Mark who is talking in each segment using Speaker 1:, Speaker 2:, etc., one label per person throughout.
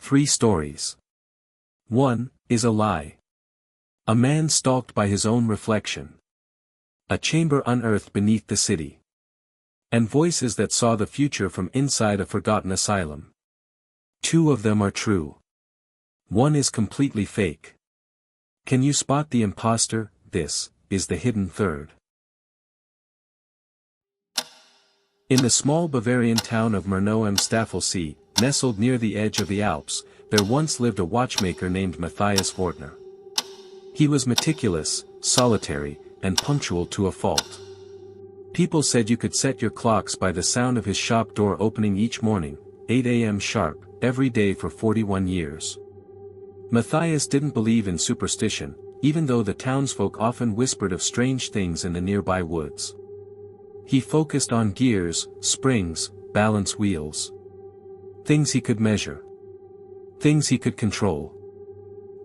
Speaker 1: 3 stories. 1 is a lie. A man stalked by his own reflection. A chamber unearthed beneath the city. And voices that saw the future from inside a forgotten asylum. 2 of them are true. 1 is completely fake. Can you spot the imposter? This is the hidden third. In the small Bavarian town of Murnau am Staffelsee, nestled near the edge of the Alps, there once lived a watchmaker named Matthias Fortner. He was meticulous, solitary, and punctual to a fault. People said you could set your clocks by the sound of his shop door opening each morning, 8 a.m. sharp, every day for 41 years. Matthias didn't believe in superstition, even though the townsfolk often whispered of strange things in the nearby woods. He focused on gears, springs, balance wheels. Things he could measure. Things he could control.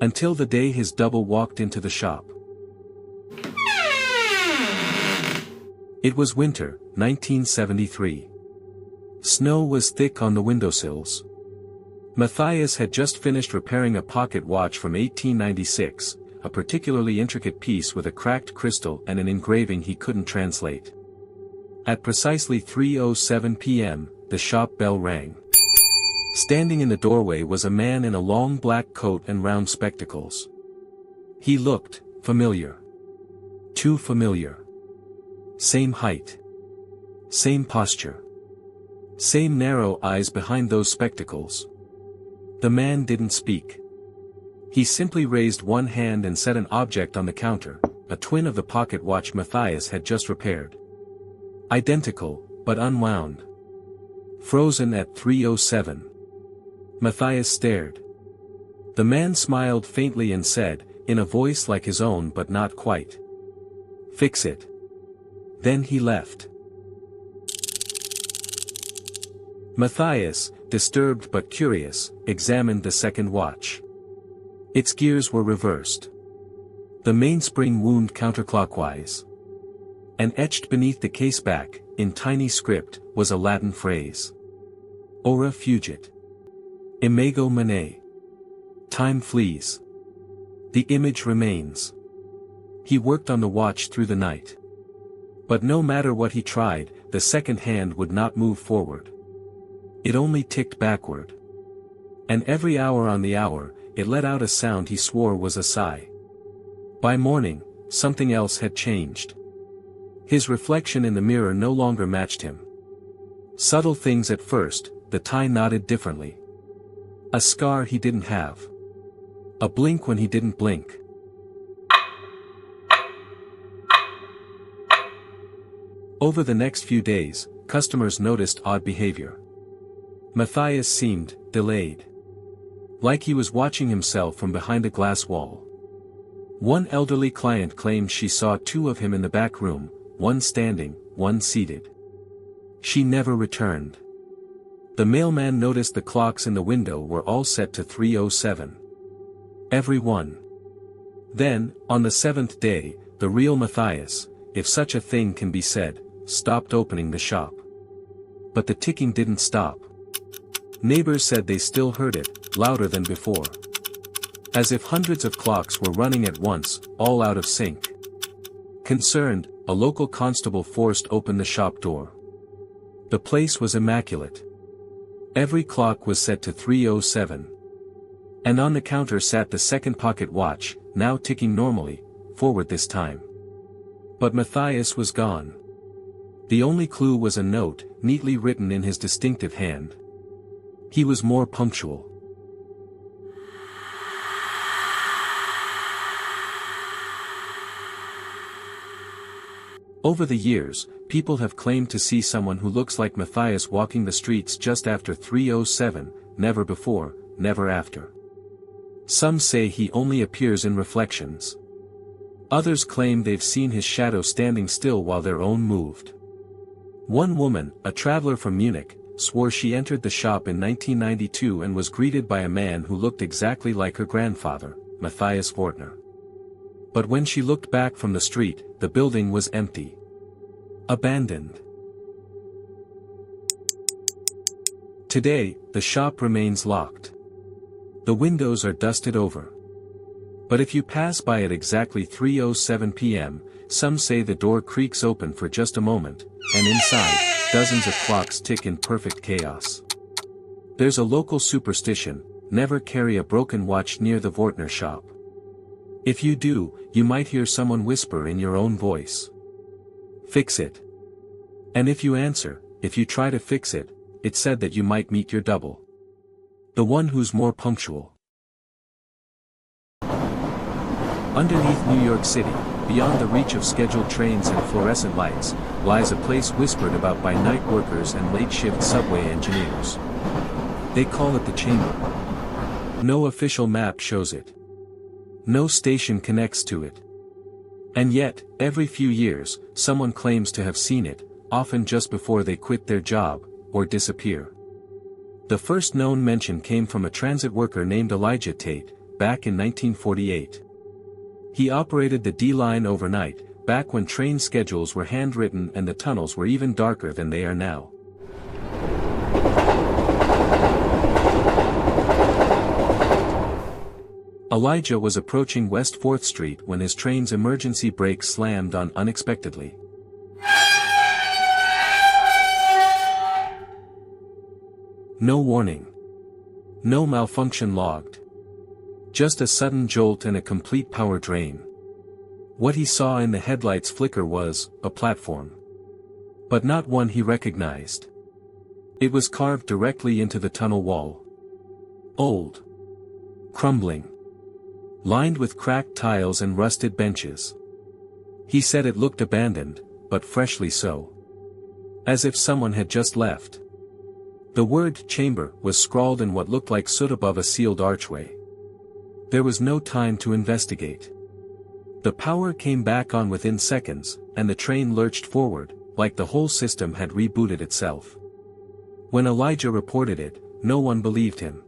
Speaker 1: Until the day his double walked into the shop. It was winter, 1973. Snow was thick on the windowsills. Matthias had just finished repairing a pocket watch from 1896, a particularly intricate piece with a cracked crystal and an engraving he couldn't translate. At precisely 3:07 p.m., the shop bell rang. Standing in the doorway was a man in a long black coat and round spectacles. He looked familiar. Too familiar. Same height. Same posture. Same narrow eyes behind those spectacles. The man didn't speak. He simply raised one hand and set an object on the counter, a twin of the pocket watch Matthias had just repaired. Identical, but unwound. Frozen at 3:07. Matthias stared. The man smiled faintly and said, in a voice like his own but not quite. "Fix it." Then he left. Matthias, disturbed but curious, examined the second watch. Its gears were reversed. The mainspring wound counterclockwise. And etched beneath the caseback, in tiny script, was a Latin phrase. Ora fugit. Imago mane. Time flees. The image remains. He worked on the watch through the night. But no matter what he tried, the second hand would not move forward. It only ticked backward. And every hour on the hour, it let out a sound he swore was a sigh. By morning, something else had changed. His reflection in the mirror no longer matched him. Subtle things at first, the tie knotted differently. A scar he didn't have. A blink when he didn't blink. Over the next few days, customers noticed odd behavior. Matthias seemed delayed. Like he was watching himself from behind a glass wall. One elderly client claimed she saw 2 of him in the back room, one standing, one seated. She never returned. The mailman noticed the clocks in the window were all set to 3:07. Every one. Then, on the 7th day, the real Matthias, if such a thing can be said, stopped opening the shop. But the ticking didn't stop. Neighbors said they still heard it, louder than before. As if hundreds of clocks were running at once, all out of sync. Concerned, a local constable forced open the shop door. The place was immaculate. Every clock was set to 3:07. And on the counter sat the second pocket watch, now ticking normally, forward this time. But Matthias was gone. The only clue was a note, neatly written in his distinctive hand. He was more punctual. Over the years, people have claimed to see someone who looks like Matthias walking the streets just after 3:07, never before, never after. Some say he only appears in reflections. Others claim they've seen his shadow standing still while their own moved. One woman, a traveler from Munich, swore she entered the shop in 1992 and was greeted by a man who looked exactly like her grandfather, Matthias Fortner. But when she looked back from the street, the building was empty. Abandoned. Today, the shop remains locked. The windows are dusted over. But if you pass by at exactly 3:07 p.m., some say the door creaks open for just a moment, and inside, dozens of clocks tick in perfect chaos. There's a local superstition: never carry a broken watch near the Vortner shop. If you do, you might hear someone whisper in your own voice, "Fix it." And if you answer, if you try to fix it, it's said that you might meet your double. The one who's more punctual. Underneath New York City, beyond the reach of scheduled trains and fluorescent lights, lies a place whispered about by night workers and late-shift subway engineers. They call it the Chamber. No official map shows it. No station connects to it. And yet, every few years, someone claims to have seen it, often just before they quit their job, or disappear. The first known mention came from a transit worker named Elijah Tate, back in 1948. He operated the D line overnight, back when train schedules were handwritten and the tunnels were even darker than they are now. Elijah was approaching West 4th Street when his train's emergency brake slammed on unexpectedly. No warning. No malfunction logged. Just a sudden jolt and a complete power drain. What he saw in the headlights flicker was a platform. But not one he recognized. It was carved directly into the tunnel wall. Old. Crumbling. Lined with cracked tiles and rusted benches. He said it looked abandoned, but freshly so. As if someone had just left. The word chamber was scrawled in what looked like soot above a sealed archway. There was no time to investigate. The power came back on within seconds, and the train lurched forward, like the whole system had rebooted itself. When Elijah reported it, no one believed him.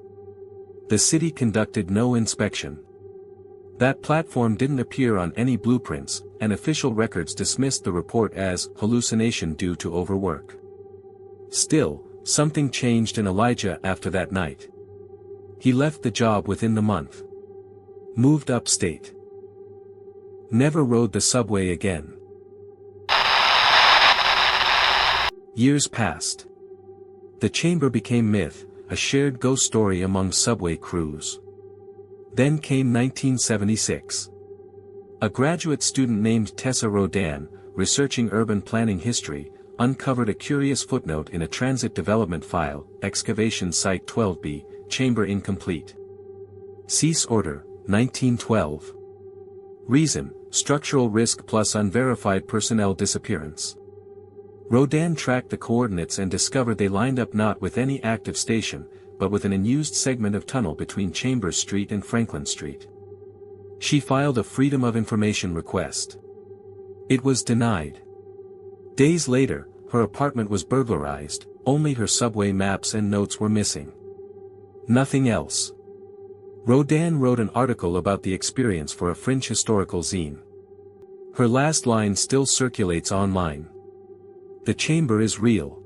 Speaker 1: The city conducted no inspection. That platform didn't appear on any blueprints, and official records dismissed the report as hallucination due to overwork. Still, something changed in Elijah after that night. He left the job within the month. Moved upstate. Never rode the subway again. Years passed. The chamber became myth, a shared ghost story among subway crews. Then came 1976. A graduate student named Tessa Rodan, researching urban planning history, uncovered a curious footnote in a transit development file, excavation site 12B, chamber incomplete. Cease order, 1912. Reason, structural risk plus unverified personnel disappearance. Rodan tracked the coordinates and discovered they lined up not with any active station, but with an unused segment of tunnel between Chambers Street and Franklin Street. She filed a Freedom of Information request. It was denied. Days later, her apartment was burglarized, only her subway maps and notes were missing. Nothing else. Rodan wrote an article about the experience for a fringe historical zine. Her last line still circulates online. The chamber is real.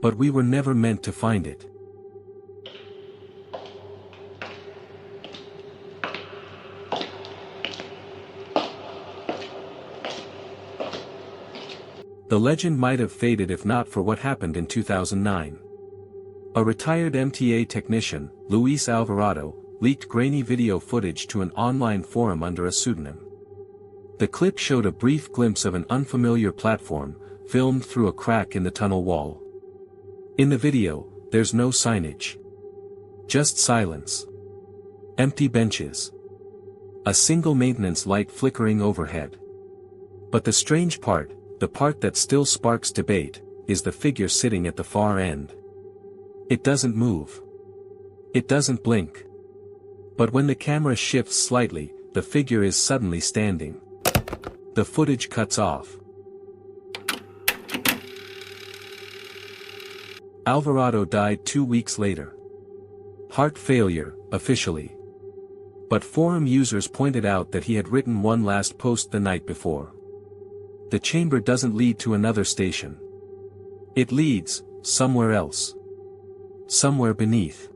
Speaker 1: But we were never meant to find it. The legend might have faded if not for what happened in 2009. A retired MTA technician, Luis Alvarado, leaked grainy video footage to an online forum under a pseudonym. The clip showed a brief glimpse of an unfamiliar platform, filmed through a crack in the tunnel wall. In the video, there's no signage. Just silence. Empty benches. A single maintenance light flickering overhead. But the strange part, the part that still sparks debate, is the figure sitting at the far end. It doesn't move. It doesn't blink. But when the camera shifts slightly, the figure is suddenly standing. The footage cuts off. Alvarado died 2 weeks later. Heart failure, officially. But forum users pointed out that he had written one last post the night before. The chamber doesn't lead to another station. It leads, somewhere else. Somewhere beneath.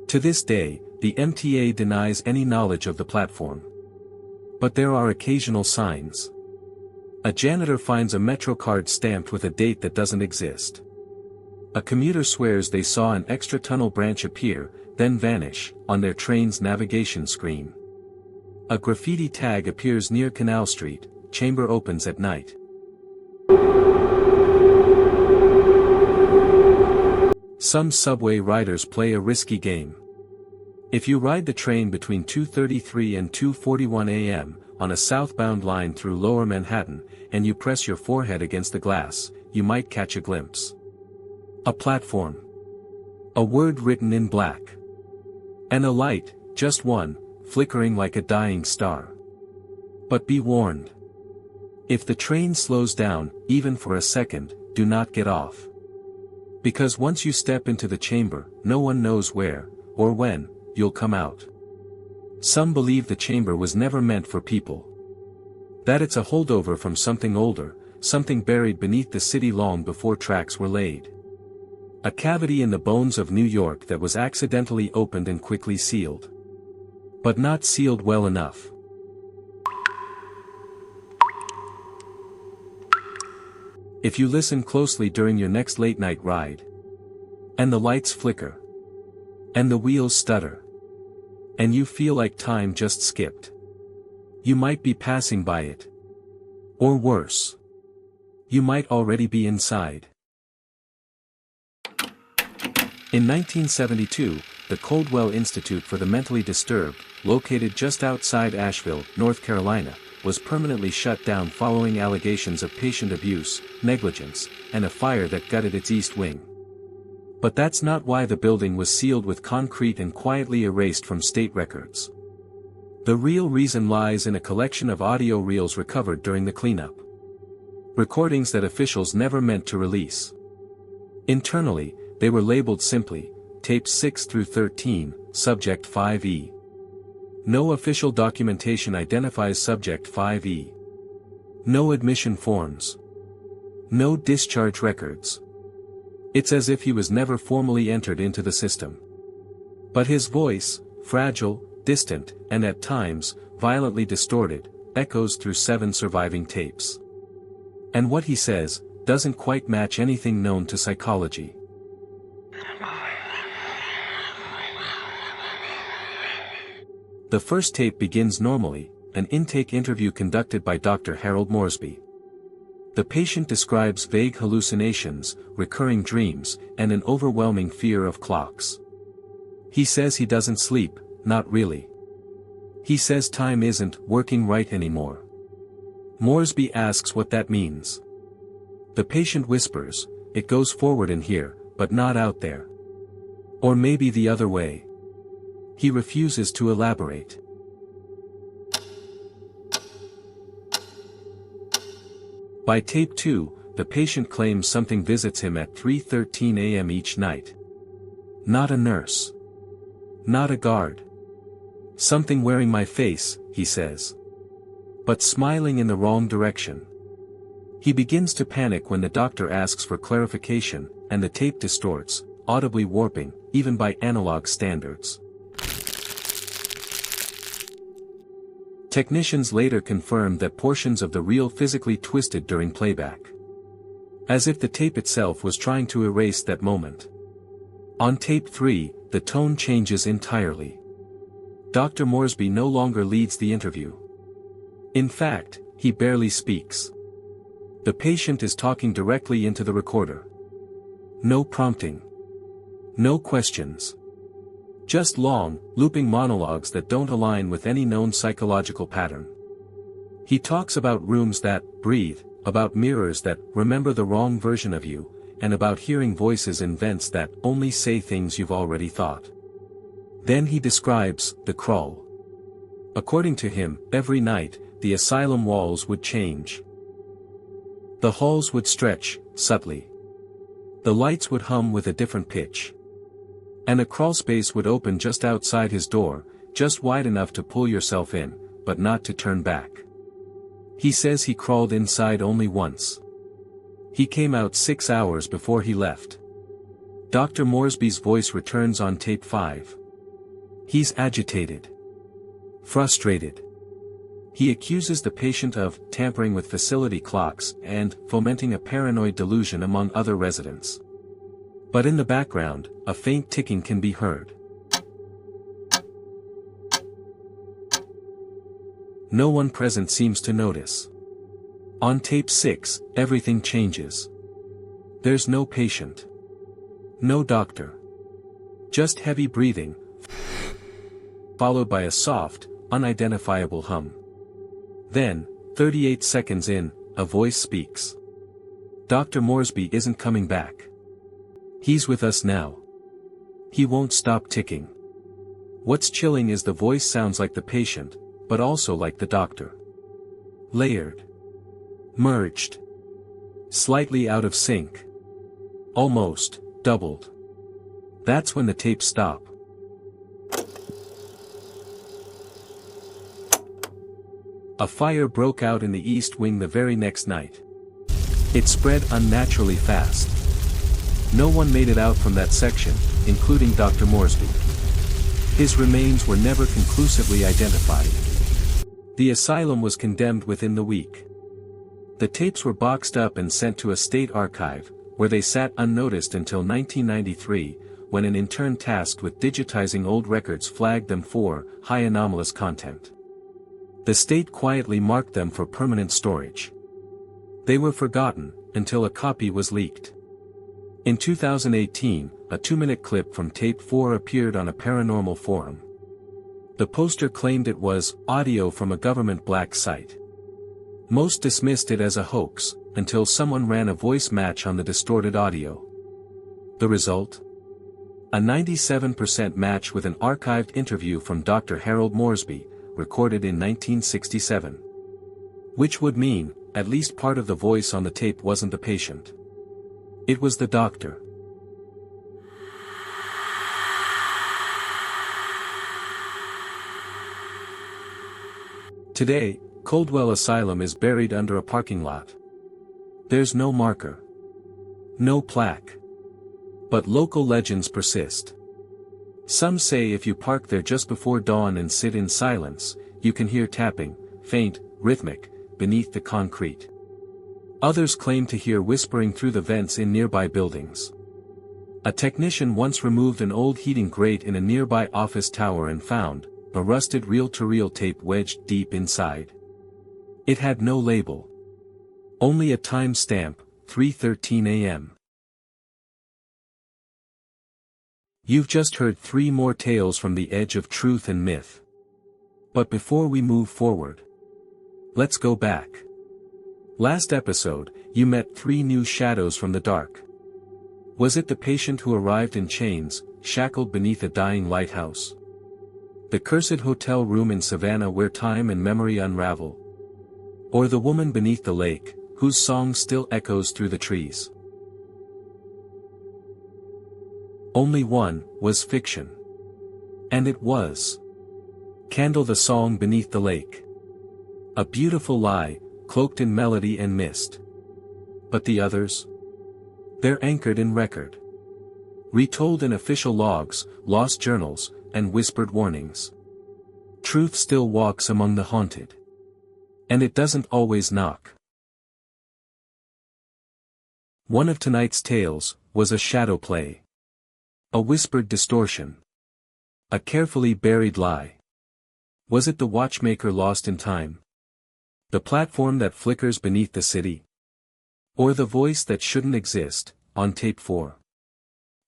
Speaker 1: To this day, the MTA denies any knowledge of the platform. But there are occasional signs. A janitor finds a Metro card stamped with a date that doesn't exist. A commuter swears they saw an extra tunnel branch appear, then vanish, on their train's navigation screen. A graffiti tag appears near Canal Street, chamber opens at night. Some subway riders play a risky game. If you ride the train between 2:33 and 2:41 a.m., on a southbound line through Lower Manhattan, and you press your forehead against the glass, you might catch a glimpse. A platform. A word written in black. And a light, just one, flickering like a dying star. But be warned. If the train slows down, even for a second, do not get off. Because once you step into the chamber, no one knows where, or when, you'll come out. Some believe the chamber was never meant for people. That it's a holdover from something older, something buried beneath the city long before tracks were laid. A cavity in the bones of New York that was accidentally opened and quickly sealed. But not sealed well enough. If you listen closely during your next late-night ride, and the lights flicker, and the wheels stutter, and you feel like time just skipped, you might be passing by it. Or worse, you might already be inside. In 1972, the Coldwell Institute for the Mentally Disturbed, located just outside Asheville, North Carolina, was permanently shut down following allegations of patient abuse, negligence, and a fire that gutted its east wing. But that's not why the building was sealed with concrete and quietly erased from state records. The real reason lies in a collection of audio reels recovered during the cleanup. Recordings that officials never meant to release. Internally, they were labeled simply, Tapes 6 through 13, Subject 5E. No official documentation identifies Subject 5E. No admission forms. No discharge records. It's as if he was never formally entered into the system. But his voice, fragile, distant, and at times, violently distorted, echoes through 7 surviving tapes. And what he says, doesn't quite match anything known to psychology. The first tape begins normally, an intake interview conducted by Dr. Harold Moresby. The patient describes vague hallucinations, recurring dreams, and an overwhelming fear of clocks. He says he doesn't sleep, not really. He says time isn't working right anymore. Moresby asks what that means. The patient whispers, it goes forward in here, but not out there. Or maybe the other way. He refuses to elaborate. By tape 2, the patient claims something visits him at 3:13 a.m. each night. Not a nurse. Not a guard. Something wearing my face, he says. But smiling in the wrong direction. He begins to panic when the doctor asks for clarification, and the tape distorts, audibly warping, even by analog standards. Technicians later confirmed that portions of the reel physically twisted during playback. As if the tape itself was trying to erase that moment. On tape 3, the tone changes entirely. Dr. Moresby no longer leads the interview. In fact, he barely speaks. The patient is talking directly into the recorder. No prompting. No questions. Just long, looping monologues that don't align with any known psychological pattern. He talks about rooms that breathe, about mirrors that remember the wrong version of you, and about hearing voices in vents that only say things you've already thought. Then he describes the crawl. According to him, every night, the asylum walls would change. The halls would stretch, subtly. The lights would hum with a different pitch. And a crawlspace would open just outside his door, just wide enough to pull yourself in, but not to turn back. He says he crawled inside only once. He came out 6 hours before he left. Dr. Moresby's voice returns on tape 5. He's agitated. Frustrated. He accuses the patient of tampering with facility clocks and fomenting a paranoid delusion among other residents. But in the background, a faint ticking can be heard. No one present seems to notice. On tape 6, everything changes. There's no patient. No doctor. Just heavy breathing, followed by a soft, unidentifiable hum. Then, 38 seconds in, a voice speaks. Dr. Moresby isn't coming back. He's with us now. He won't stop ticking. What's chilling is the voice sounds like the patient, but also like the doctor. Layered. Merged. Slightly out of sync. Almost, doubled. That's when the tapes stop. A fire broke out in the East Wing the very next night. It spread unnaturally fast. No one made it out from that section, including Dr. Moresby. His remains were never conclusively identified. The asylum was condemned within the week. The tapes were boxed up and sent to a state archive, where they sat unnoticed until 1993, when an intern tasked with digitizing old records flagged them for high anomalous content. The state quietly marked them for permanent storage. They were forgotten, until a copy was leaked. In 2018, a 2-minute clip from tape 4 appeared on a paranormal forum. The poster claimed it was audio from a government black site. Most dismissed it as a hoax, until someone ran a voice match on the distorted audio. The result? A 97% match with an archived interview from Dr. Harold Moresby, recorded in 1967. Which would mean, at least part of the voice on the tape wasn't the patient. It was the doctor. Today, Coldwell Asylum is buried under a parking lot. There's no marker. No plaque. But local legends persist. Some say if you park there just before dawn and sit in silence, you can hear tapping, faint, rhythmic, beneath the concrete. Others claim to hear whispering through the vents in nearby buildings. A technician once removed an old heating grate in a nearby office tower and found a rusted reel-to-reel tape wedged deep inside. It had no label. Only a time stamp, 3:13 a.m. You've just heard 3 more tales from the edge of truth and myth. But before we move forward, let's go back. Last episode, you met 3 new shadows from the dark. Was it the patient who arrived in chains, shackled beneath a dying lighthouse? The cursed hotel room in Savannah where time and memory unravel? Or the woman beneath the lake, whose song still echoes through the trees? Only one was fiction. And it was Candle the Song Beneath the Lake. A beautiful lie, cloaked in melody and mist. But the others? They're anchored in record. Retold in official logs, lost journals, and whispered warnings. Truth still walks among the haunted. And it doesn't always knock. One of tonight's tales was a shadow play. A whispered distortion. A carefully buried lie. Was it the Watchmaker lost in time? The platform that flickers beneath the city? Or the voice that shouldn't exist, on tape 4?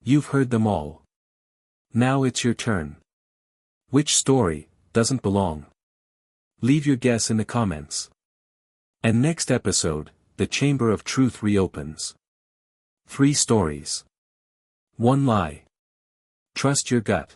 Speaker 1: You've heard them all. Now it's your turn. Which story doesn't belong? Leave your guess in the comments. And next episode, the Chamber of Truth reopens. 3 stories. 1 lie. Trust your gut.